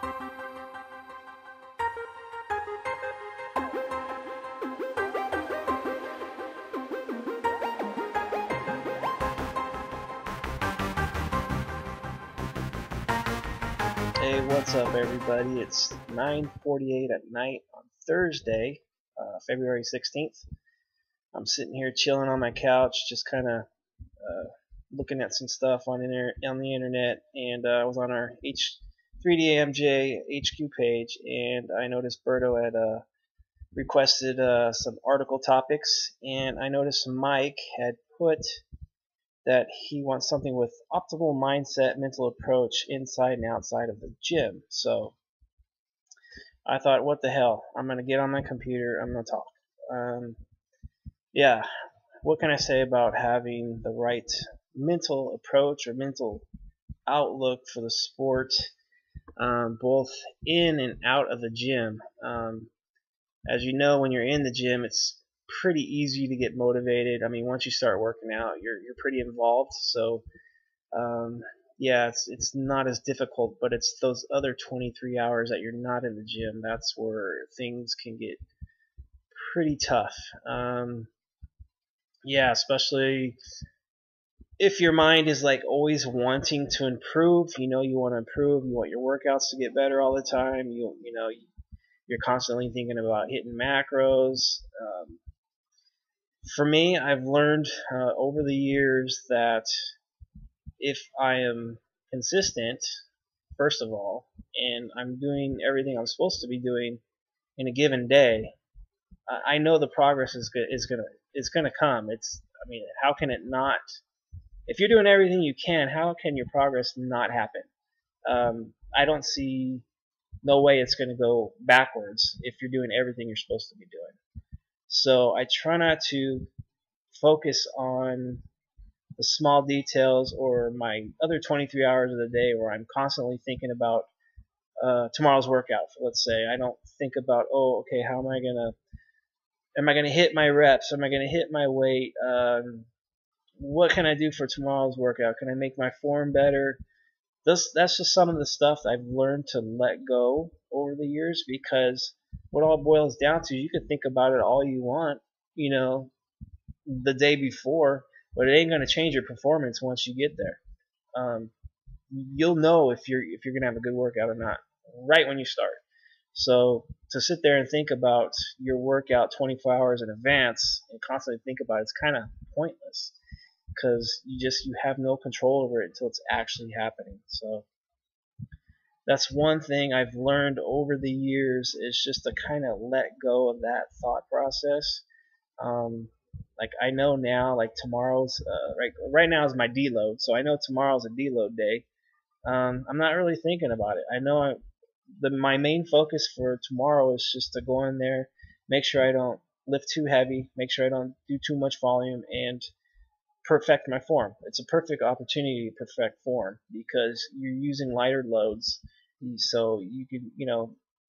Hey, what's up, everybody? It's 9:48 at night on Thursday, February 16th. I'm sitting here chilling on my couch, just kind of looking at some stuff on the internet, and I was on our 3DAMJ HQ page, and I noticed Berto had requested some article topics, and I noticed Mike had put that he wants something with optimal mindset, mental approach inside and outside of the gym. So I thought, what the hell? I'm going to get on my computer. I'm going to talk. Yeah, what can I say about having the right mental approach or mental outlook for the sport, both in and out of the gym? As you know, when you're in the gym, it's pretty easy to get motivated. I mean, once you start working out, you're pretty involved. So yeah, it's not as difficult, but it's those other 23 hours that you're not in the gym. That's where things can get pretty tough. Yeah, especially if your mind is like always wanting to improve. You know, you want to improve. You want your workouts to get better all the time. You're constantly thinking about hitting macros. For me, I've learned over the years that if I am consistent, first of all, and I'm doing everything I'm supposed to be doing in a given day, I know the progress is gonna come. I mean, how can it not? If you're doing everything you can, how can your progress not happen? I don't see no way it's gonna go backwards if you're doing everything you're supposed to be doing. So I try not to focus on the small details or my other 23 hours of the day where I'm constantly thinking about tomorrow's workout. Let's say I don't think about, oh, okay, how am I gonna hit my reps? Am I gonna hit my weight? What can I do for tomorrow's workout? Can I make my form better? That's just some of the stuff I've learned to let go over the years, because what all boils down to, you can think about it all you want, the day before, but it ain't gonna change your performance once you get there. You'll know if you're gonna have a good workout or not right when you start. So to sit there and think about your workout 24 hours in advance and constantly think about it's kind of pointless, because you have no control over it until it's actually happening. So that's one thing I've learned over the years, is just to kind of let go of that thought process. Like I know now, like tomorrow's right now is my deload, so I know tomorrow's a deload day. I'm not really thinking about it. I know my main focus for tomorrow is just to go in there, make sure I don't lift too heavy, make sure I don't do too much volume, and perfect my form. It's a perfect opportunity to perfect form because you're using lighter loads, so you can,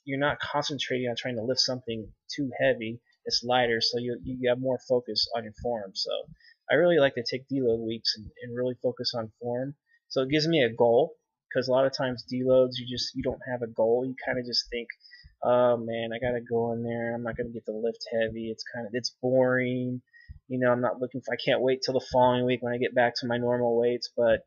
you're not concentrating on trying to lift something too heavy. It's lighter, so you have more focus on your form. So I really like to take deload weeks and really focus on form. So it gives me a goal, because a lot of times deloads, you don't have a goal. You kind of just think, oh man, I gotta go in there. I'm not gonna get to lift heavy. It's boring. I'm not I can't wait till the following week when I get back to my normal weights. But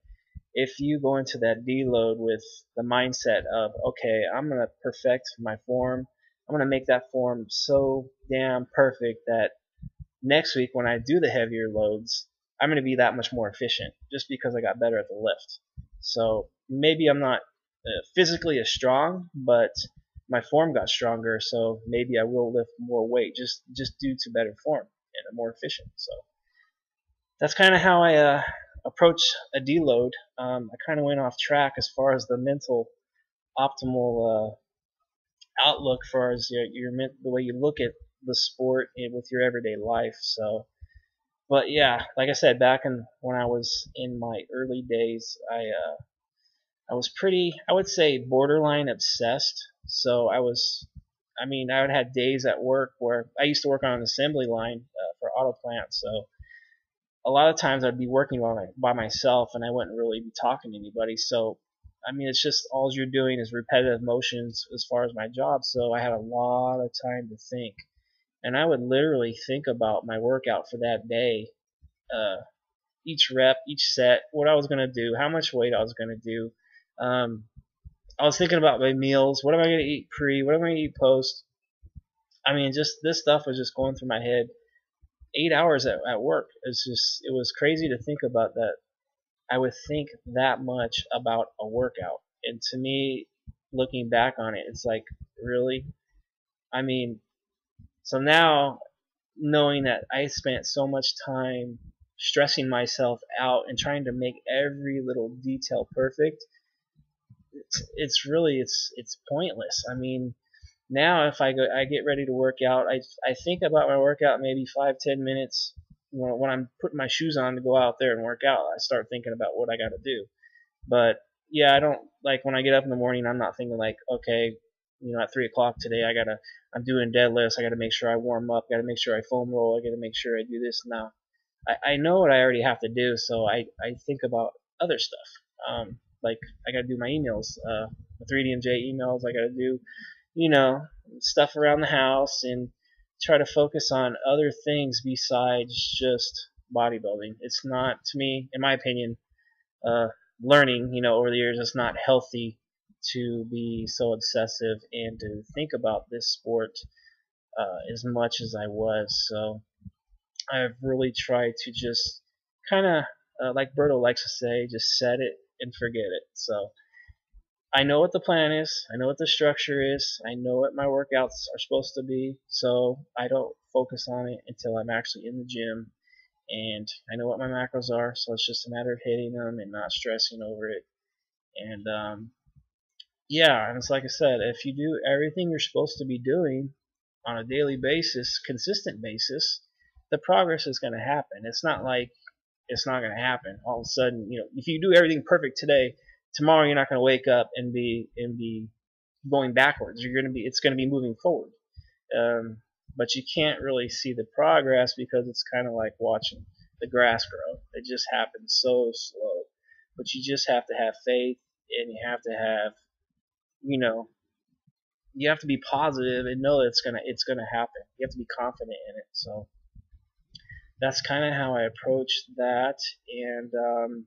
if you go into that deload with the mindset of, okay, I'm gonna perfect my form. I'm gonna make that form so damn perfect that next week when I do the heavier loads, I'm gonna be that much more efficient just because I got better at the lift. So maybe I'm not physically as strong, but my form got stronger, so maybe I will lift more weight just due to better form and I'm more efficient. So that's kind of how I approach a deload. I kind of went off track as far as the mental optimal outlook, as far as the way you look at the sport and with your everyday life. So, but yeah, like I said, when I was in my early days, I was pretty, I would say, borderline obsessed. So I would have days at work where I used to work on an assembly line for auto plants. So a lot of times I'd be working by myself and I wouldn't really be talking to anybody. So I mean, it's just all you're doing is repetitive motions as far as my job. So I had a lot of time to think, and I would literally think about my workout for that day, each rep, each set, what I was gonna do, how much weight I was gonna do. Um, I was thinking about my meals. What am I gonna eat pre? What am I gonna eat post? I mean, just this stuff was just going through my head. 8 hours at work. It was crazy to think about that. I would think that much about a workout. And to me, looking back on it, it's like, really? I mean, so now knowing that I spent so much time stressing myself out and trying to make every little detail perfect, it's really it's pointless. I mean, now if I get ready to work out, I think about my workout maybe 5-10 minutes. When I'm putting my shoes on to go out there and work out, I start thinking about what I got to do. But yeah, I don't like when I get up in the morning. I'm not thinking like, okay, at 3 o'clock today, I'm doing deadlifts. I gotta make sure I warm up. Gotta make sure I foam roll. I gotta make sure I do this now. I know what I already have to do, so I think about other stuff. Like I gotta do my emails, the 3DMJ emails. I gotta do, you know, stuff around the house and try to focus on other things besides just bodybuilding. It's not, to me, in my opinion, uh, learning, over the years, it's not healthy to be so obsessive and to think about this sport as much as I was. So I've really tried to just kind of, like Berto likes to say, just set it and forget it. So I know what the plan is. I know what the structure is. I know what my workouts are supposed to be. So I don't focus on it until I'm actually in the gym. And I know what my macros are. So it's just a matter of hitting them and not stressing over it. And yeah, and it's like I said, if you do everything you're supposed to be doing on a daily basis, consistent basis, the progress is going to happen. It's not like it's not going to happen. All of a sudden, if you do everything perfect today, tomorrow you're not going to wake up and be going backwards. It's going to be moving forward. But you can't really see the progress because it's kind of like watching the grass grow. It just happens so slow. But you just have to have faith, and you have to have, you know, you have to be positive and know that it's gonna happen. You have to be confident in it. So that's kind of how I approach that. And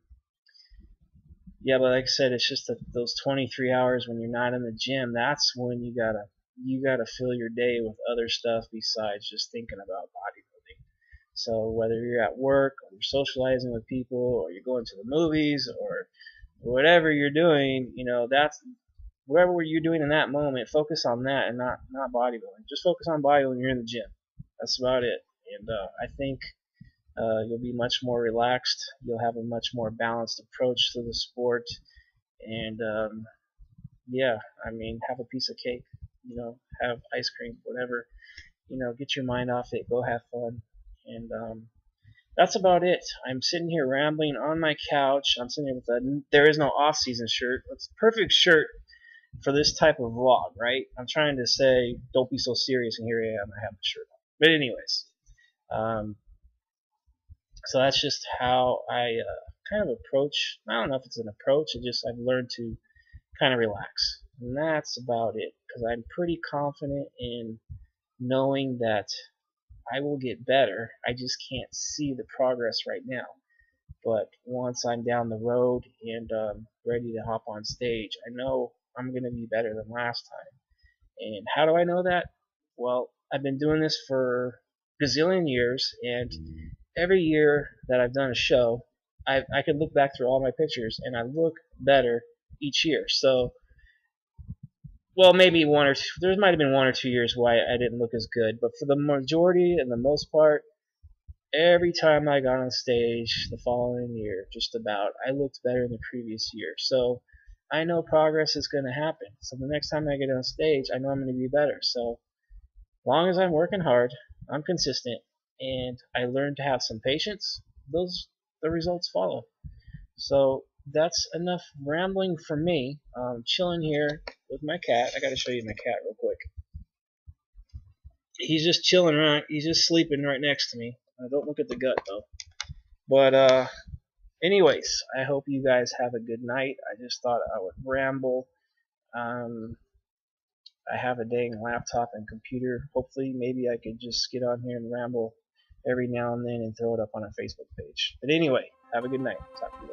yeah, but like I said, it's just those 23 hours when you're not in the gym. That's when you gotta fill your day with other stuff besides just thinking about bodybuilding. So whether you're at work or you're socializing with people or you're going to the movies or whatever you're doing, that's whatever you're doing in that moment. Focus on that and not bodybuilding. Just focus on bodybuilding when you're in the gym. That's about it. And I think you'll be much more relaxed. You'll have a much more balanced approach to the sport. And yeah, I mean, have a piece of cake. Have ice cream, whatever. Get your mind off it. Go have fun. And that's about it. I'm sitting here rambling on my couch. I'm sitting here with There Is No Off-Season shirt. It's a perfect shirt for this type of vlog, right? I'm trying to say, don't be so serious, and here I am. I have the shirt on. But anyways, um, so that's just how I kind of approach. I don't know if it's an approach. I've learned to kind of relax, and that's about it. Because I'm pretty confident in knowing that I will get better. I just can't see the progress right now. But once I'm down the road and ready to hop on stage, I know I'm going to be better than last time. And how do I know that? Well, I've been doing this for a gazillion years, and every year that I've done a show, I can look back through all my pictures, and I look better each year. So, well, maybe one or two. There might have been 1 or 2 years why I didn't look as good, but for the majority and the most part, every time I got on stage the following year, just about, I looked better than the previous year. So I know progress is going to happen. So the next time I get on stage, I know I'm going to be better. So as long as I'm working hard, I'm consistent, and I learn to have some patience, the results follow. So that's enough rambling for me. Chilling here with my cat. I got to show you my cat real quick. He's just chilling right. He's just sleeping right next to me. Don't look at the gut though. But Anyways, I hope you guys have a good night. I just thought I would ramble. Um, I have a dang laptop and computer. Hopefully, maybe I could just get on here and ramble every now and then and throw it up on a Facebook page. But anyway, have a good night. Talk to you later.